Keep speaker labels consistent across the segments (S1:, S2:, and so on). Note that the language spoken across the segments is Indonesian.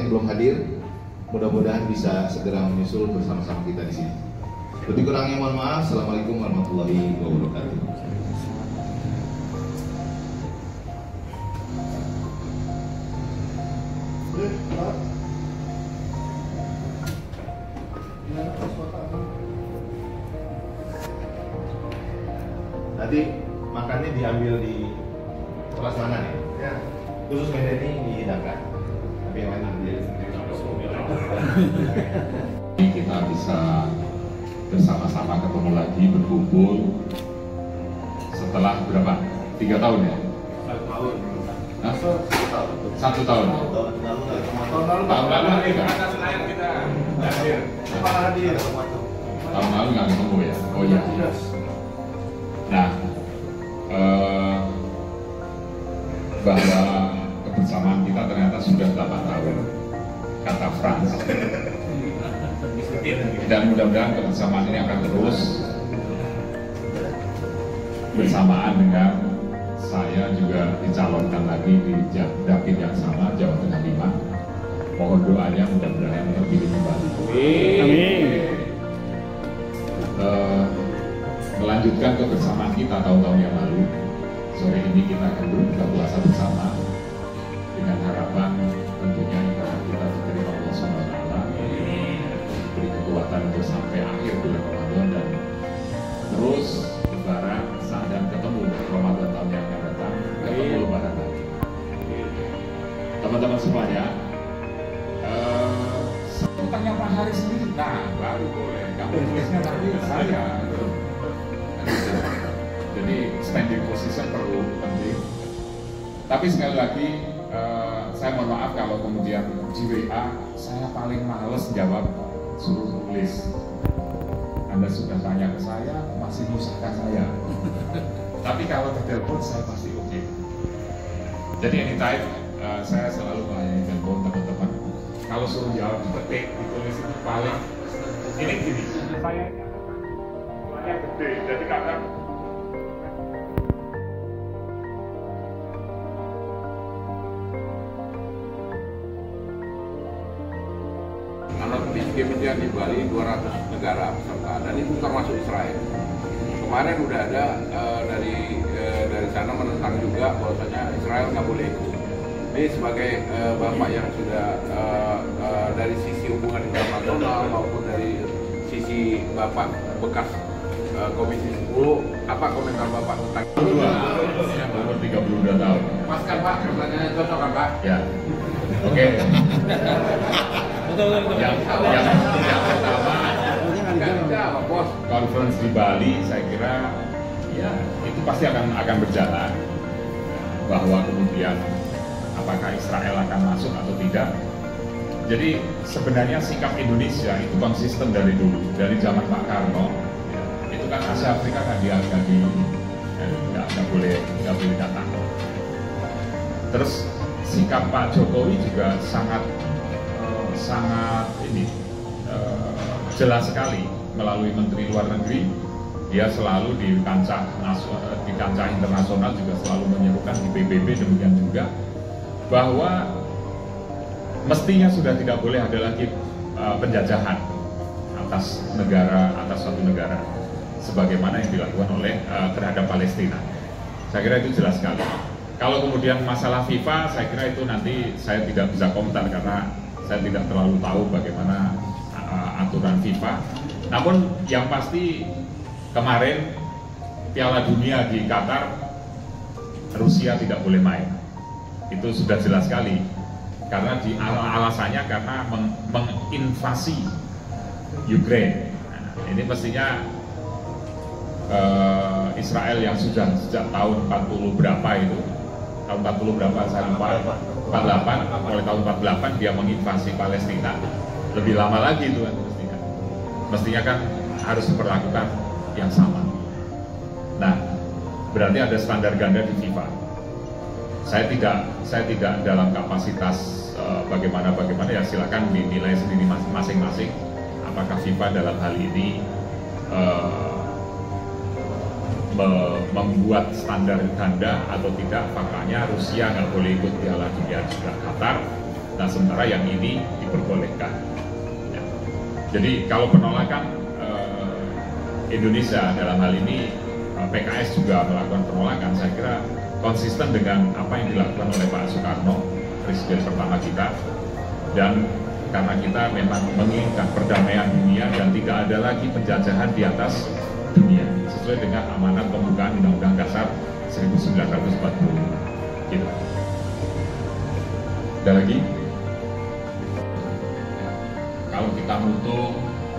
S1: yang belum hadir, mudah-mudahan bisa segera menyusul bersama-sama kita di sini. Lebih kurangnya mohon maaf. Assalamualaikum warahmatullahi wabarakatuh. Nanti makannya diambil di kelas mana nih? Ya. Khusus meja ini dihidangkan. Tapi yang lain nanti
S2: kita bisa bersama-sama ketemu lagi, berkumpul setelah berapa? 3 tahun ya?
S1: 1 tahun.
S2: Nah, 1 tahun.
S1: Tahun lalu
S2: enggak? Tahun lalu nggak ketemu ya? Oh iya. Nah, bahwa kebersamaan kita ternyata sudah 8 tahun, kata Frans. Dan mudah-mudahan kebersamaan ini akan terus bersamaan dengan saya juga dicalonkan lagi di dapil yang sama, Jawa Tengah 5. Mohon doanya mudah-mudahan terpilih kembali.
S3: Amin.
S2: Melanjutkan kebersamaan kita tahun-tahun yang lalu. Sore ini kita akan berbuka puasa bersama dengan harapan tentunya ibadah kita diterima Allah SWT, beri kekuatan untuk sampai akhir bulan Ramadan dan terus lebaran dan ketemu Ramadan tahun yang akan datang, ketemu lebaran lagi. Teman-teman semuanya, tanya Pak Haris sendiri, nah baru boleh. Kamu tulisnya nanti saya. Jadi standing position perlu penting. Tapi sekali lagi saya mohon maaf kalau kemudian di WA saya paling males jawab, suruh tulis. Anda sudah tanya ke saya, masih menyusahkan saya. Tapi kalau telepon saya pasti oke. Jadi anytime saya selalu melayani telepon teman-teman. Kalau suruh jawab diketik, ditulis itu paling ini gini. Saya gede, jadi kadang
S4: Anak PISG di Bali 200 negara peserta dan itu termasuk Israel. Kemarin udah ada dari sana menentang juga bahwasanya Israel nggak boleh ikut. Ini sebagai bapak yang sudah dari sisi hubungan internasional maupun dari sisi bapak bekas Komisi 10, apa komentar bapak tentang itu?
S2: Yang umur 32 tahun.
S4: Pas kan Pak, pertanyaannya cocok kan Pak?
S2: Ya, oke. Yang pertama, conference di Bali, saya kira ya itu pasti akan berjalan. Bahwa kemudian apakah Israel akan masuk atau tidak. Jadi sebenarnya sikap Indonesia itu konsisten dari dulu, dari zaman Pak Karno. Ya, itu kan Asia Afrika kan nggak boleh datang. Terus sikap Pak Jokowi juga sangat jelas sekali melalui Menteri Luar Negeri. Dia selalu di kancah internasional juga selalu menyerukan, di PBB demikian juga, bahwa mestinya sudah tidak boleh ada lagi penjajahan atas suatu negara sebagaimana yang dilakukan oleh terhadap Palestina. Saya kira itu jelas sekali. Kalau kemudian masalah FIFA, saya kira itu nanti saya tidak bisa komentar karena saya tidak terlalu tahu bagaimana aturan FIFA. Namun yang pasti kemarin Piala Dunia di Qatar, Rusia tidak boleh main. Itu sudah jelas sekali. Karena alasannya karena menginvasi Ukraine. Nah, ini mestinya Israel yang sudah sejak tahun 40 berapa itu, tahun 40 berapa saya lupa, 48, mulai tahun 48 dia menginvasi Palestina. Lebih lama lagi itu kan mestinya kan harus diperlakukan yang sama. Nah, berarti ada standar ganda di FIFA. Saya tidak dalam kapasitas bagaimana ya, silakan dinilai sendiri masing-masing apakah FIFA dalam hal ini membuat standar ganda atau tidak. Faktanya Rusia nggak boleh ikut Piala Dunia juga Qatar, Nah sementara yang ini diperbolehkan. Ya. Jadi kalau penolakan Indonesia dalam hal ini PKS juga melakukan penolakan, saya kira konsisten dengan apa yang dilakukan oleh Pak Soekarno, Presiden pertama kita, dan karena kita memang menginginkan perdamaian dunia dan tidak ada lagi penjajahan di atas dunia sesuai dengan amanat pembukaan Undang-Undang Dasar 1945. Gitu. Ada lagi? Kalau kita butuh,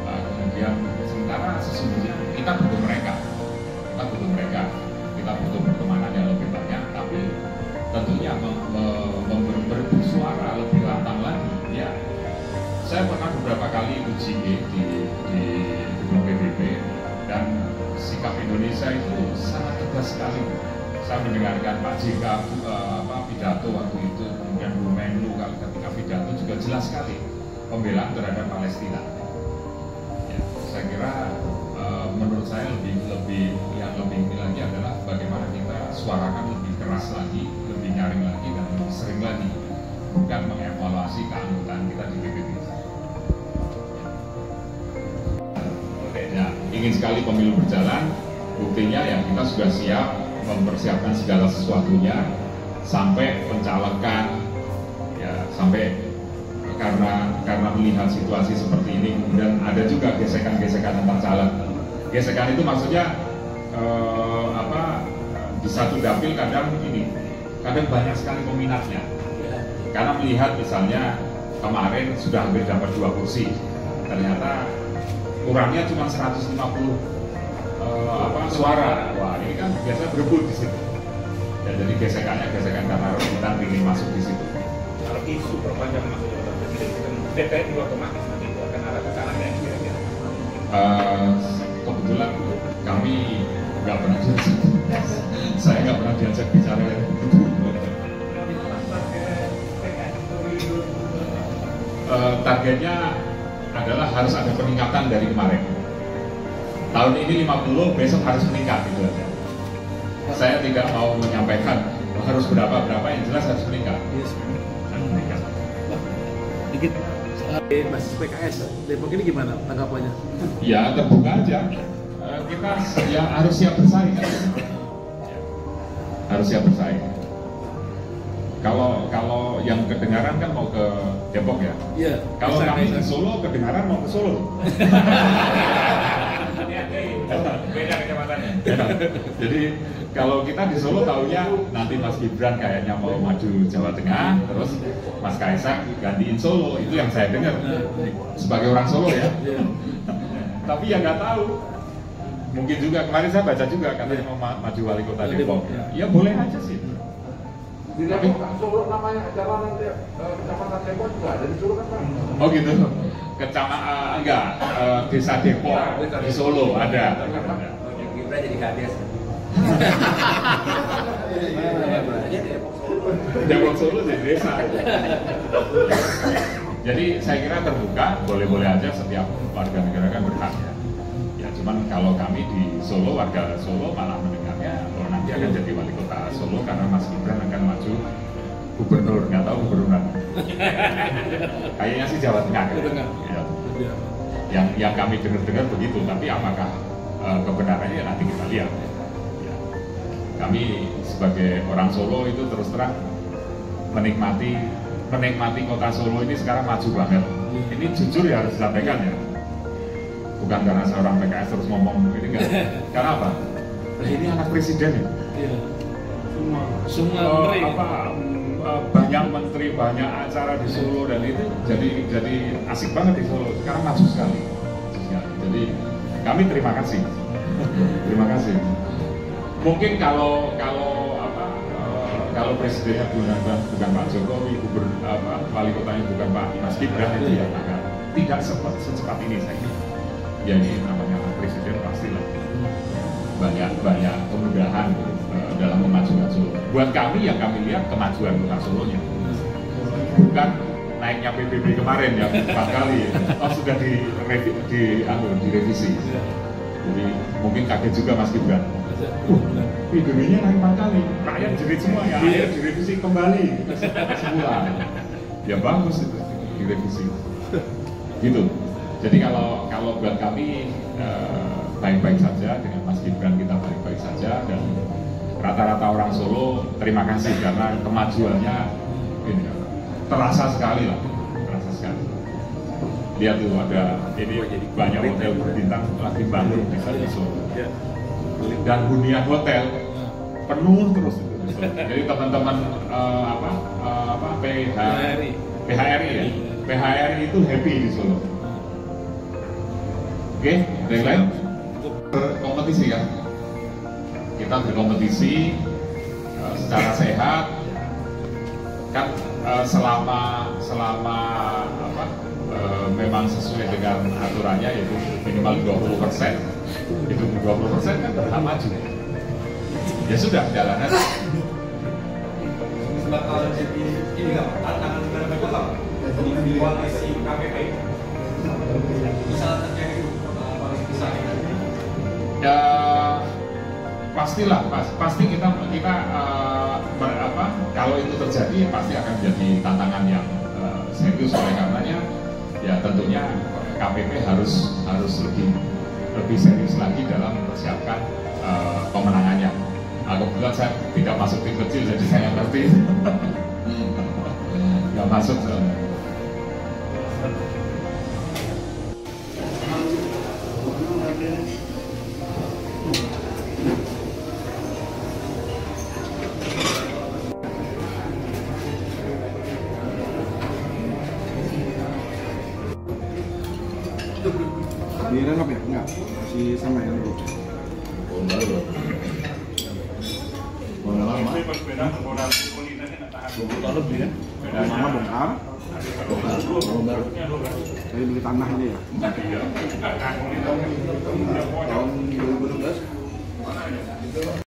S2: kemudian sementara sesungguhnya kita butuh mereka, kita butuh pertemanan yang lebih banyak, tapi tentunya bersuara lebih lantang lagi. Ya, saya pernah beberapa kali uji di gedung PBB dan sikap Indonesia itu sangat tegas sekali. Saya mendengarkan Pak JK pidato waktu itu, kemudian Bu Menlu ketika pidato juga jelas sekali pembelaan terhadap Palestina. Ya, saya kira menurut saya lebih ini lagi adalah bagaimana kita suarakan lebih keras lagi, lebih nyaring lagi dan lebih sering lagi, bukan mengevaluasi keanggotaan kita di PBB. Ya, ingin sekali pemilu berjalan, buktinya ya kita sudah siap mempersiapkan segala sesuatunya sampai pencalekan, ya sampai karena melihat situasi seperti ini, kemudian ada juga gesekan-gesekan antar caleg. Gesekan itu maksudnya di satu dapil kadang banyak sekali peminatnya, karena melihat misalnya kemarin sudah hampir dapat 2 kursi, ternyata kurangnya cuma 150 suara. Wah, ini kan biasa berebut di situ. Ya, jadi gesekan karena rebutan ingin masuk di situ.
S3: Kalau isu perpanjangan masa jabatan presiden itu DPR juga otomatis nanti itu akan ada kesana ya kira-kira.
S2: Kebetulan kami nggak pernah diajak. Saya nggak pernah diajak bicara yang begitu. Targetnya adalah harus ada peningkatan dari kemarin. Tahun ini 50, besok harus meningkat itu aja. Saya tidak mau menyampaikan harus berapa, yang jelas harus meningkat. Meningkat.
S5: Dikit, basis PKS, Depok ini gimana tanggapannya?
S2: Ya terbuka aja. Kita ya harus siap bersaing. Harus siap bersaing. Kalau yang kedengaran kan mau ke Depok ya.
S5: Iya.
S2: Kalau kami di Solo kedengaran mau ke Solo.
S3: Beda kecepatannya.
S2: Jadi kalau kita di Solo taunya nanti Mas Gibran kayaknya mau maju Jawa Tengah, terus Mas Kaisang gantiin Solo, itu yang saya dengar sebagai orang Solo ya. Tapi ya nggak tahu. Mungkin juga kemarin saya baca juga katanya mau maju wali kota Depok. Ya boleh aja sih.
S4: Di Depok, Solo namanya jalanan Kecamatan Depok juga ada di Solo kan Pak?
S2: Oh gitu. Kecamatan Desa Depok di Solo ada.
S3: Gibran jadi kades.
S2: Depok Solo jadi desa. Jadi saya kira terbuka, boleh-boleh aja setiap warga negara kan berhak ya. Ya cuman kalau kami di Solo, warga Solo malah mendengarnya kalau nanti akan jadi wali kota Solo karena Mas Gibran akan maju gubernur, nggak tahu gubernur mana. Kayaknya sih Jawa Tengah kan. Ya. Yang kami dengar begitu, tapi apakah kebenarannya nanti kita lihat. Ya. Kami sebagai orang Solo itu terus terang menikmati kota Solo ini sekarang maju banget. Ini jujur ya harus disampaikan ya. Bukan karena seorang PKS terus ngomong ini enggak. Karena apa? Ini anak presiden ya.
S5: Iya. Semua menteri.
S2: Banyak menteri, banyak acara di Solo dan itu jadi asik banget di Solo. Sekarang maju sekali. Jadi kami terima kasih. Terima kasih. Mungkin kalau presidennya bukan Pak Jokowi, wali kotanya bukan Pak Mas Gibran itu ya tidak secepat ini saya kira. Ya ini namanya presiden pastilah banyak kemudahan dalam memajukan Solo. Buat kami yang kami lihat kemajuan kota Solonya, bukan naiknya PBB kemarin ya 4 kali, sudah direvisi. Jadi mungkin kaget juga Mas Gibran. PBB-nya naik 4 kali, rakyat jerit semua ya, akhirnya direvisi kembali semula. ya bagus itu direvisi. Gitu. Jadi kalau buat kami baik-baik saja, dengan Mas Gibran kita baik-baik saja, dan rata-rata orang Solo terima kasih karena kemajuannya ini, terasa sekali lah, terasa sekali. Lihat tuh ada ini banyak hotel berbintang lagi bangun di Solo, dan hunian hotel penuh terus. Jadi teman-teman PHRI ya, PHRI itu happy di Solo. Oke, ada yang lain? Berkompetisi kan? Kita berkompetisi secara sehat kan, selama memang sesuai dengan aturannya, yaitu minimal 20%. Itu 20% kan berhak maju. Ya sudah, jalan aja.
S6: Bakal jadi ini nggak tantangan negara mereka di koalisi KPP bisa terjadi koalisi besar?
S2: Ya pastilah, pasti kita kalau itu terjadi pasti akan menjadi tantangan yang serius. Oleh karenanya ya tentunya KPP harus lebih serius lagi dalam mempersiapkan pemenangannya. Kebetulan saya tidak masuk tim kecil, jadi saya ngerti. Nggak masuk.
S7: Biaran apa ya? Enggak, masih sama ya dulu.
S1: Lama.
S7: 20 tahun lebih ya? Lama bongkar. Saya beli tanah aja ya.